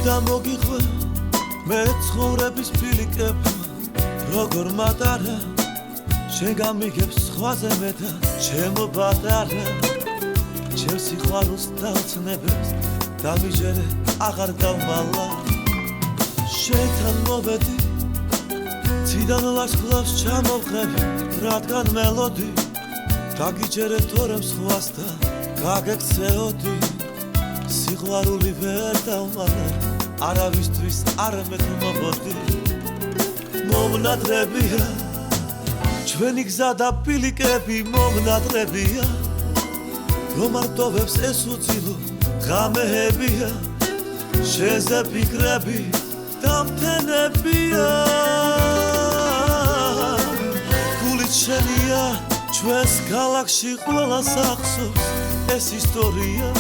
და მოგიხვე მე ცხოვრების ფილიკებმა როგორ მატარა შენ გამიგებს სხვაზე მეტა ჩემო პატარა ჩემ სიყვარულს დავცნებებს დამიჯერე აღარ დავმალა შენთან მოვედი ციდან ლაშქრავს ჩამოვღები რადგან მელოდი გაგიჯერე თორემ სხვასთან გაგექცეოდი სიყვარული ვერ დავმალა არავისთვის არ მეთმობოდი მომნადრებია ჩვენი გზა და ფილიკები მომნადრებია რომ არ ტოვებს ეს უცილო ღამეებია შენზე ფიქრები დამთენებია გულით შენია ჩვენს ქალაქში ყველა სახსოვს ეს ისტორია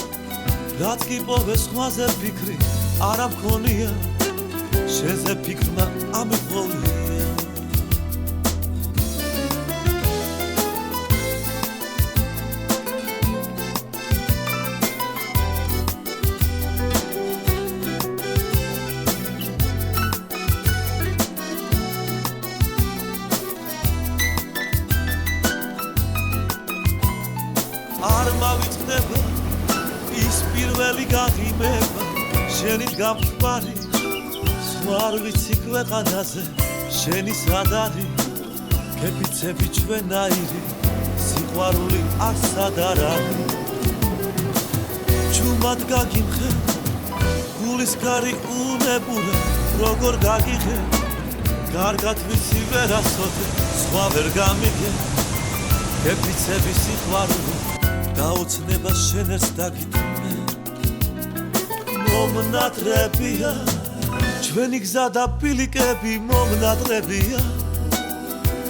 რაც კი პოვეს სხვაზე ფიქრი არა მქონია შენზე ფიქრმა ამიყვოლია არ მავიწყდება ის პირველი გაღიმება შენით გამხმარი სხვა არ ვიცი ქვეყანაზე შენი სად არის ქეფიცები ჩვენაირი სიყვარული არ სად არ არის ჩუმად გაგიმხე გულის კარი უნებურა როგორ გაგიღე კარგად ვიცი ვერასოდეს სხვა ვერ გამიგე ქეფიცები სიყვარული დაუცნება შენერს დაგიტუნე მომნადრებია ჩვენი გზა და ფილიკები მომნადრებია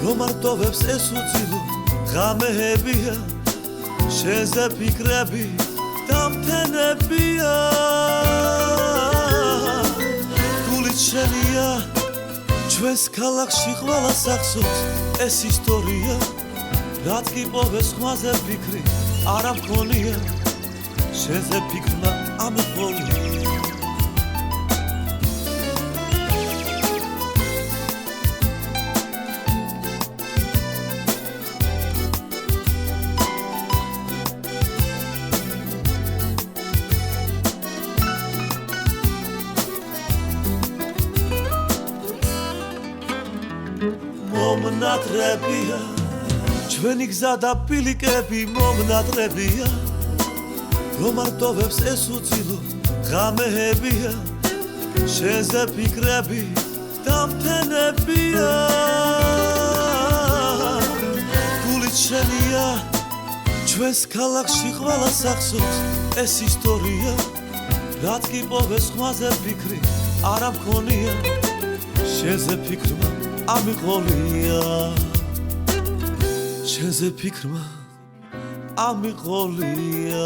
რომ არ ტოვებს ეს უცილო ღამეებია შენზე ფიქრები დამთენებია გულით შენია ჩვენს ქალაქში ყველა სახსოვს ეს ისტორია რაც კი პოვეს სხვაზე ფიქრი არა მქონია შენზე ფიქრმა ამიყვოლია მომნადრებია ჩვენი გზა და ფილიკები მომნადრებია რომ არ ტოვებს ეს უცილო ღამეებია შენზე ფიქრები დამთენებია გულით შენია ჩვენს ქალაქში ყველა სახსოვს ეს ისტორია რაც კი პოვეს სხვაზე ფიქრი არა მქონია შენზე ფიქრმა ამიყვოლია შენზე ფიქრმა ამიყვოლია